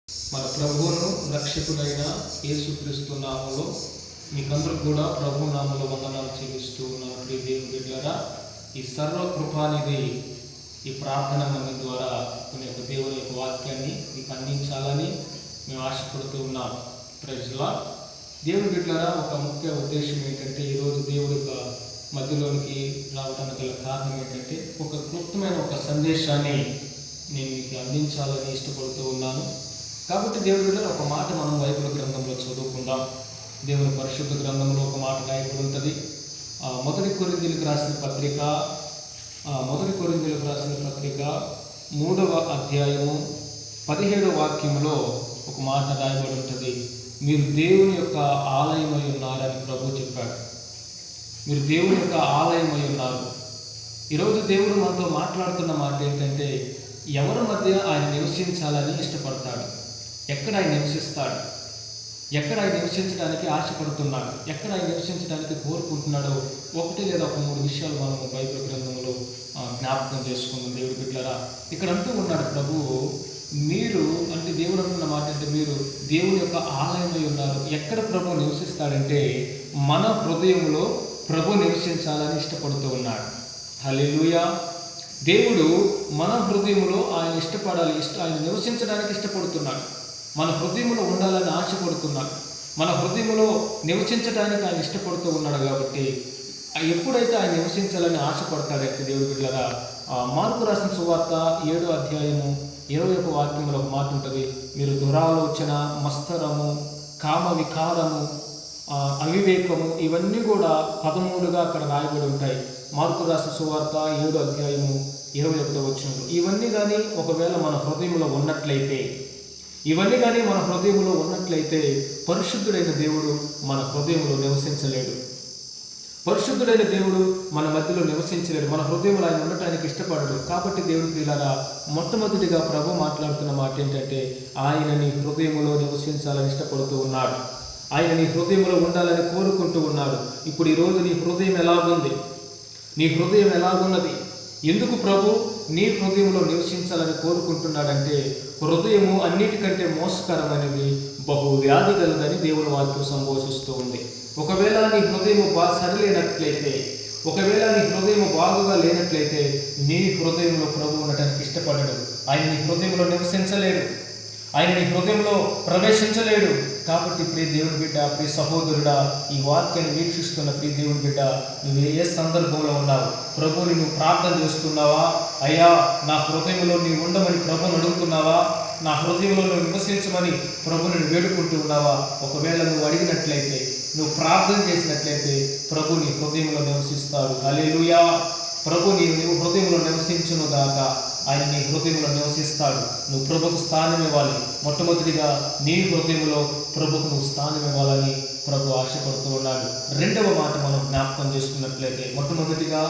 మన ప్రభువును రక్షకుడైన యేసుక్రీస్తు నామములో మీకందరూ కూడా ప్రభు నామములో వందనాలు చెల్లిస్తూ ఉన్నాను. ప్రియ దేవుని బిడ్డలారా, ఈ సర్వకృపానిధి ఈ ప్రార్థన మంది ద్వారా కొన్ని యొక్క దేవుని యొక్క వాక్యాన్ని మీకు అందించాలని మేము ఆశపడుతూ ఉన్నాం. Praise lord. దేవుని బిడ్డలారా, ఒక ముఖ్య ఉద్దేశం ఏంటంటే, ఈరోజు దేవుడి యొక్క మధ్యలోనికి రావడానికి గల కారణం ఏంటంటే, ఒక క్లుప్తమైన ఒక సందేశాన్ని నేను మీకు అందించాలని ఇష్టపడుతూ ఉన్నాను. కాబట్టి దేవుడి బిడ్డలారా, ఒక మాట మనం బైబిల్ గ్రంథంలో చదువుకుందాం. దేవుని పరిశుద్ధ గ్రంథంలో ఒక మాట రాయబడి ఉంటుంది. మొదటి కొరింథీయులకు రాసిన పత్రిక 3వ అధ్యాయము 17వ వాక్యంలో ఒక మాట రాయబడి ఉంటుంది. మీరు దేవుని యొక్క ఆలయమై ఉన్నారని ప్రభు చెప్పాడు. మీరు దేవుని యొక్క ఆలయమై ఉన్నారు. ఈరోజు దేవుడు మనతో మాట్లాడుతున్న మాట ఏంటంటే, ఎవరి మధ్య ఆయన నివసించాలని ఇష్టపడతాడు, ఎక్కడ ఆయన నివసిస్తాడు, ఎక్కడ ఆయన నివసించడానికి ఆశపడుతున్నాడు, ఎక్కడ ఆయన నివసించడానికి కోరుకుంటున్నాడో ఒకటి లేదా ఒక 3 విషయాలు మనం బైబిల్ గ్రంథంలో జ్ఞాపకం చేసుకుందాం. దేవుడి బిడ్డలారా, ఇక్కడ అంటూ ఉన్నాడు ప్రభువు, మీరు అంటే దేవుడు అంటున్న మాట అంటే, మీరు దేవుని యొక్క ఆలయమై ఉన్నారు. ఎక్కడ ప్రభు నివసిస్తాడంటే, మన హృదయంలో ప్రభు నివసించాలని ఇష్టపడుతూ ఉన్నాడు. హల్లెలూయా. దేవుడు మన హృదయంలో ఆయన ఇష్టపడాలి, ఆయన నివసించడానికి ఇష్టపడుతున్నాడు. మన హృదయంలో ఉండాలని ఆశపడుతున్నాడు. మన హృదయంలో నివసించడానికి ఆయన ఇష్టపడుతూ ఉన్నాడు. కాబట్టి ఎప్పుడైతే ఆయన నివసించాలని ఆశపడతాడంటే, దేవుడి బిడ్డలారా, మార్కు రాసిన సువార్త 7వ అధ్యాయము 21వ వాక్యంలో ఒక మాట ఉంటుంది. మీరు దురాలోచన, మత్సరము, కామ వికారము, అవివేకము, ఇవన్నీ కూడా 13గా అక్కడ రాయబడి ఉంటాయి. మార్కు రాసిన సువార్త 7వ అధ్యాయము 21వ వచనంలో ఇవన్నీ కానీ ఒకవేళ మన హృదయంలో ఉన్నట్లయితే పరిశుద్ధుడైన దేవుడు మన హృదయంలో నివసించలేడు. పరిశుద్ధుడైన దేవుడు మన మధ్యలో నివసించలేడు. మన హృదయంలో ఆయన ఉండటానికి ఇష్టపడడు. కాబట్టి దేవుని ప్రియులారా, మొట్టమొదటిగా ప్రభు మాట్లాడుతున్న మాట ఏంటంటే, ఆయన నీ హృదయంలో నివసించాలని ఇష్టపడుతూ ఉన్నాడు. ఆయన నీ హృదయంలో ఉండాలని కోరుకుంటూ ఉన్నాడు. ఇప్పుడు ఈరోజు నీ హృదయం ఎలాగుంది? నీ హృదయం ఎలాగున్నది? ఎందుకు ప్రభు నీ హృదయంలో నివసించాలని కోరుకుంటున్నాడంటే, హృదయము అన్నిటికంటే మోసకరమైనది, బహు వ్యాధి కలదని దేవుని వాక్యం సంబోధిస్తూ ఉంది. ఒకవేళ నీ హృదయము సరిలేనట్లయితే, ఒకవేళ నీ హృదయం బాగుగా లేనట్లయితే, నీ హృదయంలో ప్రభు ఉండటానికి ఇష్టపడడు. ఆయన నీ హృదయంలో నివసించలేడు, ఆయన నీ హృదయంలో ప్రవేశించలేడు. కాబట్టి ప్రియ దేవుని బిడ్డ, ప్రియ సహోదరుడా, ఈ వాక్యాన్ని వీక్షిస్తున్న ప్రియ దేవుని బిడ్డ, నువ్వు ఏ సందర్భంలో ఉన్నావు? ప్రభువుని నువ్వు ప్రార్థన చేస్తున్నావా? అయ్యా, నా హృదయంలో నీవు ఉండమని ప్రభువుని అడుగుతున్నావా? నా హృదయంలో నువ్వు నివసించమని ప్రభువుని వేడుకుంటూ ఉన్నావా? ఒకవేళ నువ్వు అడిగినట్లయితే, నువ్వు ప్రార్థన చేసినట్లయితే, ప్రభు నీ హృదయంలో నివసిస్తాడు. హల్లెలూయా. ప్రభు నీ హృదయంలో నివసించును గాక. ఆయన నీ హృదయంలో నివసిస్తాడు. నువ్వు ప్రభుకు స్థానం ఇవ్వాలి. మొట్టమొదటిగా నీ హృదయంలో ప్రభుకు నువ్వు స్థానం ఇవ్వాలని ప్రభు ఆశపడుతూ ఉన్నాడు. రెండవ మాట మనం జ్ఞాపకం చేసుకున్నట్లయితే, మొట్టమొదటిగా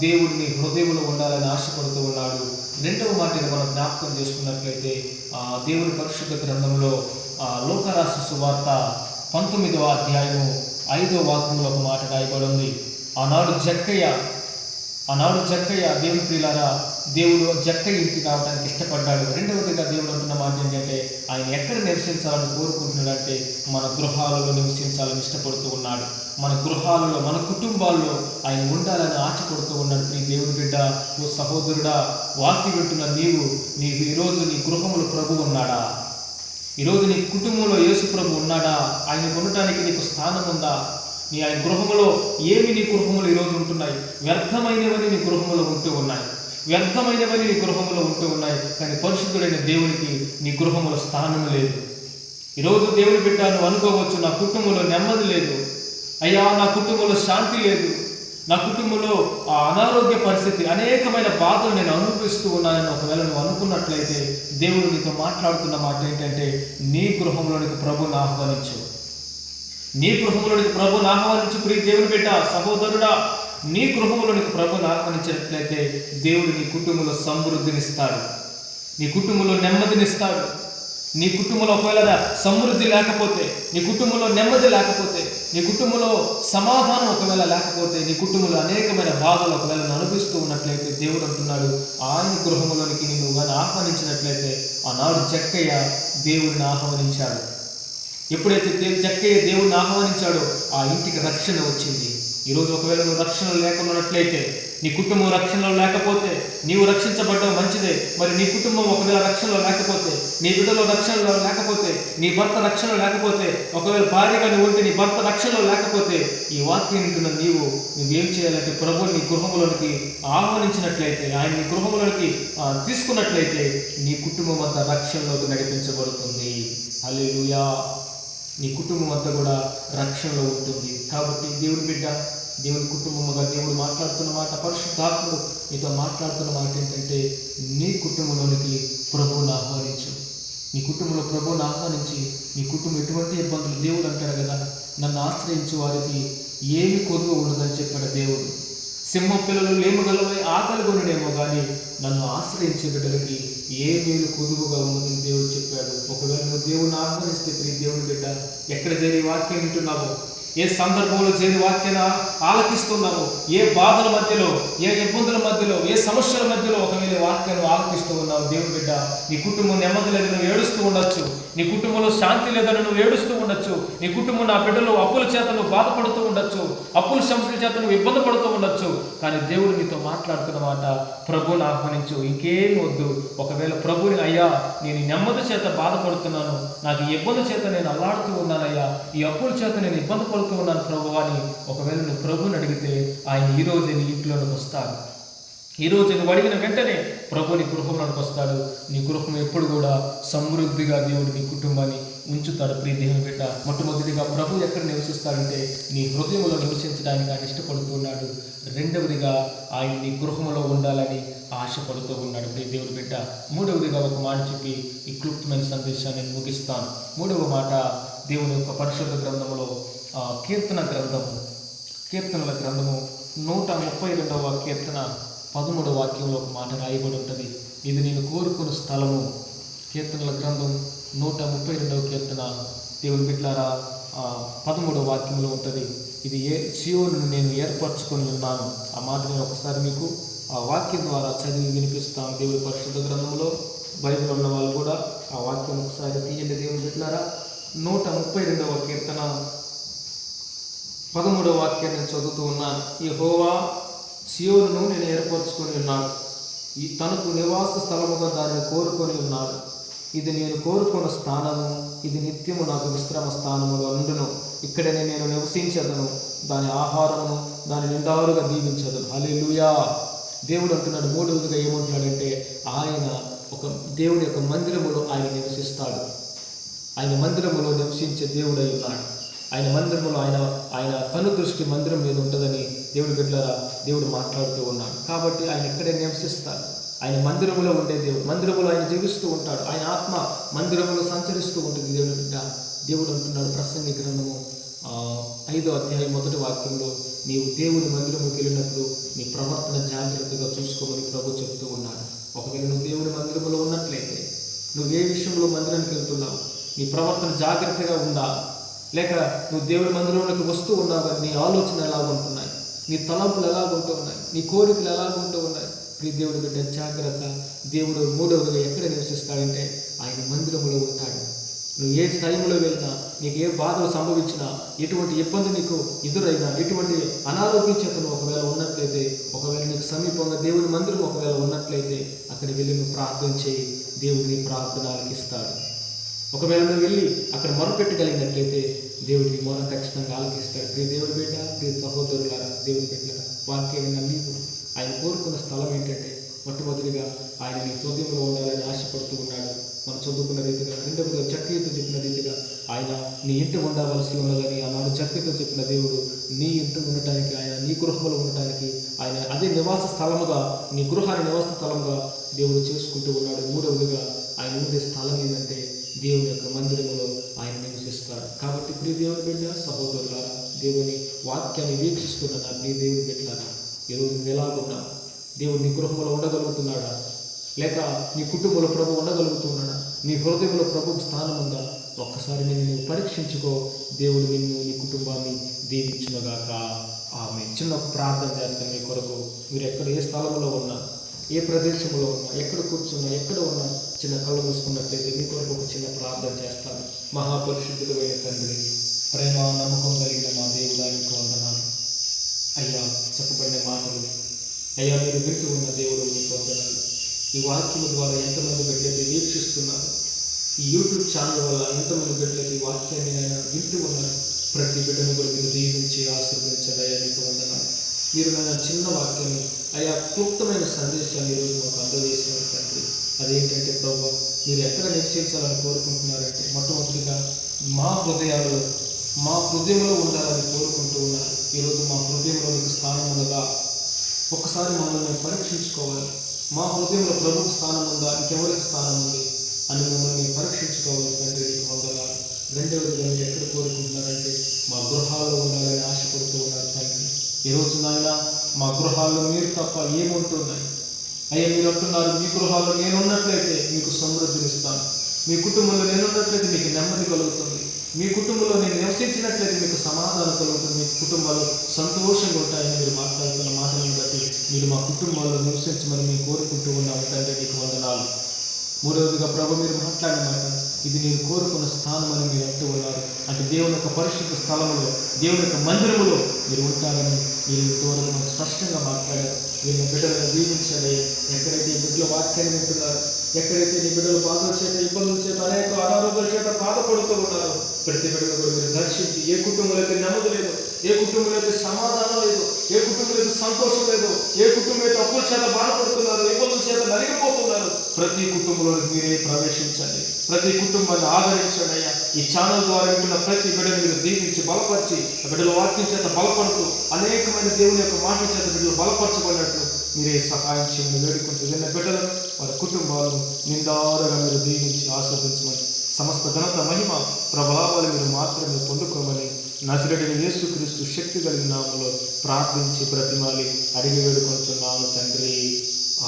దేవుడు నీ హృదయంలో ఉండాలని ఆశపడుతూ ఉన్నాడు. రెండవ మాటని మనం జ్ఞాపకం చేసుకున్నట్లయితే, దేవుని పరిశుద్ధ గ్రంథంలో లూకా రాసిన సువార్త 19వ అధ్యాయము 5వ వాక్యంలో ఒక మాట రాయబడి ఉంది. ఆనాడు జక్కయ్య దేవుని ప్రియులారా, దేవుడు జక్కయ్య ఇంటికి రావడానికి ఇష్టపడ్డాడు. రెండవదిగా దేవుడు అంటున్న మాట ఏంటంటే, ఆయన ఎక్కడ నివసించాలని కోరుకుంటున్నాడంటే, మన గృహాలలో నివసించాలని ఇష్టపడుతూ ఉన్నాడు. మన గృహాలలో, మన కుటుంబాల్లో ఆయన ఉండాలని ఆశపడుతూ ఉన్నాడు. నీ దేవుని బిడ్డ, ఓ సహోదరుడా, వాక్యం వింటున్న నీవు ఈరోజు నీ గృహంలో ప్రభు ఉన్నాడా? ఈరోజు నీ కుటుంబంలో యేసు ప్రభు ఉన్నాడా? ఆయన ఉండటానికి నీకు స్థానం ఉందా? ఆయన గృహంలో ఏమి నీ గృహంలో ఈరోజు ఉంటున్నాయి? వ్యర్థమైనవని నీ గృహంలో ఉంటూ ఉన్నాయి. కానీ పరిశుద్ధుడైన దేవునికి నీ గృహంలో స్థానం లేదు. ఈరోజు దేవుని బిడ్డ, నువ్వు అనుకోవచ్చు, నా కుటుంబంలో నెమ్మది లేదు, అయ్యా నా కుటుంబంలో శాంతి లేదు, నా కుటుంబంలో అనారోగ్య పరిస్థితి, అనేకమైన బాధలు నేను అనుభవిస్తూ ఉన్నానని ఒకవేళ నువ్వు అనుకున్నట్లయితే, దేవుడు నీతో మాట్లాడుతున్న మాట ఏంటంటే, నీ గృహంలోనికి ప్రభుని ఆహ్వానించు. ప్రియ దేవుని బిడ్డ, సహోదరుడా, నీ గృహంలోనికి ప్రభుని నీ కుటుంబంలో ఒకవేళ సమృద్ధి లేకపోతే, నీ కుటుంబంలో నెమ్మది లేకపోతే, నీ కుటుంబంలో సమాధానం ఒకవేళ లేకపోతే, నీ కుటుంబంలో అనేకమైన బాధలు ఒకవేళ అనుభవిస్తూ ఉన్నట్లయితే దేవుడు అంటున్నాడు, ఆయన గృహంలోనికి నువ్వు కానీ ఆహ్వానించినట్లయితే, ఆనాడు జక్కయ్య దేవుడిని ఆహ్వానించాడు. ఎప్పుడైతే జక్కయ్య దేవుడిని ఆహ్వానించాడో ఆ ఇంటికి రక్షణ వచ్చింది. ఈరోజు ఒకవేళ నువ్వు రక్షణలో లేకున్నట్లయితే, నీ కుటుంబం రక్షణలో లేకపోతే, నీవు రక్షించబడ్డం మంచిదే. మరి నీ కుటుంబం ఒకవేళ రక్షణలో లేకపోతే, నీ బిడ్డలో రక్షణలో లేకపోతే, నీ భర్త రక్షణలో లేకపోతే, ఒకవేళ భార్యగా నువ్వు ఉంటే నీ భర్త రక్షణలో లేకపోతే, ఈ వాక్యం వింటున్న నువ్వేం చేయాలంటే ప్రభువుని నీ గృహంలోనికి ఆహ్వానించినట్లయితే, ఆయన నీ గృహంలోనికి తీసుకున్నట్లయితే నీ కుటుంబం అంతా రక్షణలోకి నడిపించబడుతుంది. హల్లెలూయా. నీ కుటుంబం అంతా కూడా రక్షణలో ఉంటుంది. కాబట్టి దేవుని బిడ్డ, దేవుని కుటుంబముగా దేవుడు మాట్లాడుతున్న మాట, పరిశుద్ధాత్ముడు నీతో మాట్లాడుతున్న మాట ఏంటంటే, నీ కుటుంబంలోనికి ప్రభువుని ఆహ్వానించు. నీ కుటుంబంలో ప్రభువుని ఆహ్వానించి, నీ కుటుంబం ఎటువంటి ఇబ్బందులు, దేవుడు అంటాడు కదా, నన్ను ఆశ్రయించే వారికి ఏమి కొదువ ఉండదని చెప్పాడు దేవుడు. సింహం పిల్లలు లేమగలవై ఆకలి కొనుడేమో కానీ నన్ను ఆశ్రయించే బిడ్డలకి ఏ మేలు కొదువుగా ఉన్నదని దేవుడు చెప్పాడు. ఒకవేళ నువ్వు దేవుడిని ఆహ్వానిస్తే దేవుని బిడ్డ, ఎక్కడ చేరి వాక్యం వింటున్నావో, ఏ సందర్భంలో చేరి వాక్యాన్ని ఆలకిస్తున్నావో, ఏ బాధల మధ్యలో, ఏ ఇబ్బందుల మధ్యలో, ఏ సమస్యల మధ్యలో ఒకవేళ వాక్యాన్ని ఆలకిస్తూ ఉన్నావు దేవుని బిడ్డ, నీ కుటుంబం నెమ్మది లేదని నువ్వు ఏడుస్తూ ఉండొచ్చు, నీ కుటుంబంలో శాంతి లేదని నువ్వు ఏడుస్తూ ఉండొచ్చు, నీ కుటుంబం నా బిడ్డలు అప్పుల చేత నువ్వు బాధపడుతూ ఉండొచ్చు, అప్పుల సమస్యల చేత నువ్వు ఇబ్బంది పడుతూ ఉండొచ్చు. కానీ దేవుడు నీతో మాట్లాడుతున్న మాట, ప్రభువుని ఆహ్వానించు, ఇంకేం వద్దు. ఒకవేళ ప్రభుని, అయ్యా నేను నెమ్మది చేత బాధపడుతున్నాను, నాకు ఈ ఇబ్బంది చేత నేను అల్లాడుతూ ఉన్నానయ్యా, ఈ అప్పుల చేత నేను ఇబ్బంది పడుతూ ఉన్నాను ప్రభు అని ఒకవేళ నువ్వు ప్రభుని అడిగితే ఆయన ఈరోజు నీ ఇంట్లోకి వస్తాడు. ఈరోజు నువ్వు అడిగిన వెంటనే ప్రభు నీ గృహంలోకి వస్తాడు. నీ గృహం ఎప్పుడు కూడా సమృద్ధిగా దేవుడు నీ కుటుంబాన్ని ఉంచుతాడు. ప్రియ దేవుని బిడ్డ, మొట్టమొదటిగా ప్రభు ఎక్కడ నివసిస్తాడంటే నీ హృదయంలో నివసించడానికి ఆయన ఇష్టపడుతున్నాడు. రెండవదిగా ఆయన నీ గృహంలో ఉండాలని ఆశపడుతూ ఉన్నాడు. ప్రియ దేవుని బిడ్డ, మూడవదిగా ఒక మాట చెప్పి ఈ క్లుప్తమైన సందేశాన్ని ముగిస్తాను. మూడవ మాట దేవుని యొక్క పరిశుద్ధ గ్రంథంలో కీర్తనల గ్రంథము 132వ కీర్తన 13వ వాక్యంలో ఒక మాట రాయబడి ఉంటుంది. ఇది నేను కోరుకున్న స్థలము. కీర్తనల గ్రంథం 132వ కీర్తన దేవుని బిడ్డలారా 13వ వాక్యంలో ఉంటుంది. ఇది సియోనును నేను ఏర్పరచుకొని ఉన్నాను. ఆ మాట నేను ఒకసారి మీకు ఆ వాక్యం ద్వారా చదివి వినిపిస్తాను. దేవుని పరిశుద్ధ గ్రంథంలో బైబిల్ ఉన్న వాళ్ళు కూడా ఆ వాక్యం ఒకసారి తీయండి. దేవుని బిడ్డలారా 132వ కీర్తన 13వ వాక్యాన్ని నేను చదువుతూ ఉన్నాను. యెహోవా సియోనును నేను ఏర్పరచుకొని ఉన్నాను, ఈ తనకు నివాస స్థలముగా దానిని కోరుకొని ఉన్నాడు. ఇది నేను కోరుకున్న స్థానము, ఇది నిత్యము నాకు విశ్రమ స్థానముగా ఉండును. ఇక్కడనే నేను నివసించదను, దాని ఆహారమును దాని నిండారుగా దీవించదను. హల్లెలూయా. దేవుడు అంటున్నాడు. మూడవదిగా ఏమంటున్నాడంటే, ఆయన ఒక దేవుడి యొక్క మందిరములో ఆయన నివసిస్తాడు. ఆయన మందిరములో నివసించే దేవుడై ఉన్నాడు. ఆయన మందిరంలో ఆయన కను దృష్టి మందిరం మీద ఉంటుందని దేవుడి బిడ్డలారా దేవుడు మాట్లాడుతూ ఉన్నాడు. కాబట్టి ఆయన ఇక్కడే నివసిస్తాడు. ఆయన మందిరములో ఉండే దేవుడు, మందిరములో ఆయన జీవిస్తూ ఉంటాడు. ఆయన ఆత్మ మందిరములో సంచరిస్తూ ఉంటుంది. దేవుడి బిడ్డ, దేవుడు అంటున్నాడు ప్రసంగి గ్రంథము 5వ అధ్యాయం 1వ వాక్యంలో, నీవు దేవుని మందిరముకి వెళ్ళినప్పుడు నీ ప్రవర్తన జాగ్రత్తగా చూసుకోమని ప్రభు చెప్తూ ఉన్నాడు. ఒకవేళ నువ్వు దేవుని మందిరములో ఉన్నట్లయితే, నువ్వు ఏ విషయంలో మందిరానికి వెళ్తున్నావు, నీ ప్రవర్తన జాగ్రత్తగా ఉందా, లేక నువ్వు దేవుని మందిరంలోకి వస్తూ ఉన్నావు కానీ నీ ఆలోచన ఎలాగుంటున్నాయి, నీ తలంపులు ఎలాగుంటూ ఉన్నాయి, నీ కోరికలు ఎలాగుంటూ ఉన్నాయి. ప్రియ దేవుడి బిడ్డ జాగ్రత్త. దేవుడు మూడవదిగా ఎక్కడ నివసిస్తాడంటే ఆయన మందిరములో ఉంటాడు. నువ్వు ఏ స్థలంలో వెళ్ళినా, నీకు ఏ బాధలు సంభవించినా, ఎటువంటి ఇబ్బంది నీకు ఎదురైనా, ఎటువంటి అనారోగ్య చేతను ఒకవేళ ఉన్నట్లయితే, ఒకవేళ నీకు సమీపంగా దేవుని మందిరం ఒకవేళ ఉన్నట్లయితే అక్కడికి వెళ్ళి నువ్వు ప్రార్థన చేయి, దేవుడిని ప్రార్థన ఆలకిస్తాడు. ఒకవేళ నువ్వు వెళ్ళి అక్కడ మొరపెట్టగలిగినట్లయితే దేవుడిని మొర ఖచ్చితంగా ఆలకిస్తాడు. ప్రియ దేవుడి బిడ్డ, ప్రియ సహోదరులారా, దేవుడి బిడ్డలారా, వాక్యమైన నీవు ఆయన కోరుకున్న స్థలం ఏంటంటే, మొట్టమొదటిగా ఆయన నీ హృదయంలో ఉండాలని ఆశపడుతూ ఉన్నాడు. మనం చదువుకున్న రీతిగా, రెండవదిగా చక్కీతో చెప్పిన రీతిగా ఆయన నీ ఇంటి ఉండవలసి ఉన్నదని ఆనాడు చక్కీతో చెప్పిన దేవుడు నీ ఇంటి ఉండటానికి, ఆయన నీ గృహంలో ఉండటానికి ఆయన అదే నివాస స్థలముగా, నీ గృహాన్ని నివాస స్థలముగా దేవుడు చేసుకుంటూ ఉన్నాడు. మూడవదిగా ఆయన ఉండే స్థలం ఏంటంటే దేవుని యొక్క మందిరములో ఆయన నివసిస్తాడు. కాబట్టి ప్రియ దేవుని బిడ్డ, సహోదరులారా, దేవుని వాక్యాన్ని వీక్షిస్తున్న నా ప్రియ దేవుని బిడ్డలారా, ఈరోజు నువ్వు ఎలాగున్నా, దేవుడు నీ గృహంలో ఉండగలుగుతున్నాడా, లేక నీ కుటుంబంలో ప్రభు ఉండగలుగుతున్నాడా? నీ హృదయంలో ప్రభువు స్థానం ఉందా? ఒక్కసారి నువ్వు పరీక్షించుకో. దేవుడు నిన్ను, నీ కుటుంబాన్ని దీవించునుగాక. ఆమె చిన్న ప్రార్థన చేస్తాను మీ కొరకు. మీరు ఎక్కడ ఏ స్థలంలో ఉన్నా, ఏ ప్రదేశంలో ఉన్నా, ఎక్కడ కూర్చున్నా, ఎక్కడ ఉన్నా చిన్న కళ్ళు మూసుకున్నట్లయితే మీ కొరకు ఒక చిన్న ప్రార్థన చేస్తాను. మహాపరిశుద్ధుడైన తండ్రి, ప్రేమ నమ్మకం కలిగిన మా దేవుడా, మీకు వందనాలు. అయ్యా, చెప్పబడిన మాటలు అయ్యా మీరు వింటూ ఉన్న దేవుడు, మీకు వందనాలు. ఈ వాక్యం ద్వారా ఎంతమంది బిడ్డలైతే వీక్షిస్తున్నారు, ఈ యూట్యూబ్ ఛానల్ వల్ల ఎంతమంది బిడ్డలైతే ఈ వాక్యాన్ని ఆయన వింటూ ఉన్నారు, ప్రతి బిడ్డను కూడా మీరు దీవించి ఆశీర్వదించండి. అయ్యా మీకు వందనాలు. మీరు నా చిన్న వాక్యాన్ని అయ్యా క్లుప్తమైన సందేశాన్ని ఈరోజు మాకు అందజేసినారు తండ్రి. అదేంటంటే ప్రభు, మీరు ఎక్కడ నిశ్చయించాలని కోరుకుంటున్నారంటే మొట్టమొదటిగా మా హృదయంలో ఉండాలని కోరుకుంటూ ఉన్నారు. ఈరోజు మా హృదయంలో మీకు స్థానం ఉండగా ఒక్కసారి మమ్మల్ని పరీక్షించుకోవాలి. మా హృదయంలో ప్రభుకు స్థానం ఉందా, ఇంకెవరికి స్థానం ఉంది అని మమ్మల్ని పరీక్షించుకోవాలి తండ్రి. మీకు వందనాలు. రెండవదిగా మీరు ఎక్కడ కోరుకుంటున్నారంటే మా గృహాల్లో ఉండాలని ఆశపడుతూ ఉన్నారు తండ్రి. ఈరోజు నాయన మా గృహాల్లో మీరు తప్ప ఏముంటున్నాయి అయ్యా? మీరు అంటున్నారు, మీ గృహాల్లో నేనున్నట్లయితే మీకు సమృద్ధినిస్తాను, మీ కుటుంబంలో నేనున్నట్లయితే మీకు నెమ్మది కలుగుతుంది, మీ కుటుంబంలో నేను నివసించినట్లయితే మీకు సమాధానం కలుగుతుంది, మీ కుటుంబాలు సంతోషంగా ఉంటాయని మీరు మాట్లాడుతున్న మాటలను బట్టి మీరు మా కుటుంబాల్లో నివసించమని మేము కోరుకుంటూ ఉన్నాము తండ్రి. మీకు వందనాలు. మూడవదిగా ప్రభు, మీరు మాట్లాడిన మాట, ఇది నేను కోరుకున్న స్థానం అని మీరు అంటూ ఉన్నారు. అంటే దేవుని యొక్క పరిశుద్ధ స్థలంలో, దేవుని యొక్క మందిరములో మీరు ఉంటారని మీరు ఇంతవరకు మనకు స్పష్టంగా మాట్లాడారు. మీరు బిడ్డలను దీవించండి. ఎక్కడైతే ఈ బిడ్డల వాక్యాన్ని వింటున్నారు, ఎక్కడైతే నీ బిడ్డలు బాధల చేత, ఇబ్బందుల చేత, అనేక అనారోగ్యాల చేత బాధపడుతూ ఉన్నారు, ప్రతి బిడ్డలు కూడా మీరు దర్శించి, ఏ కుటుంబంలో అయితే నెమ్మది లేదు, ఏ కుటుంబంలో అయితే సమాధానం లేదు, ఏ కుటుంబంలో అయితే సంతోషం లేదు, ఏ కుటుంబం అయితే అప్పుల చేత బాధపడుతున్నారు, ఇబ్బందుల చేత నలిగిపోతున్నారు, ప్రతి కుటుంబంలో మీరే ప్రవేశించండి, ప్రతి కుటుంబాన్ని ఆదరించండి. అయ్యా, ఈ ఛానల్ ద్వారా వింటున్న ప్రతి బిడ్డను మీరు దీవించి బలపరిచి, ఆ బిడ్డల వాక్యం చేత బలపడుతూ అనేకమైన దేవుని యొక్క మాటల చేత బిడ్డలు బలపరచబడినట్లు మీరే సహాయం చేయమని వేడుకుంటూ, విన్న బిడ్డలను వారి కుటుంబాలను నిండారుగా మీరు దీవించి ఆస్వాదించమని, సమస్త ఘనత, మహిమ, ప్రభావాలు మీరు మాత్రమే పొందుకోమని నజరేయుడైన యేసుక్రీస్తు శక్తి కలిగిన నామములో ప్రార్థించి బ్రతిమాలి అడిగి వేడుకొంచున్నాను తండ్రి.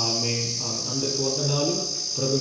ఆమేన్. అందరికీ వందనాలు. ప్రభు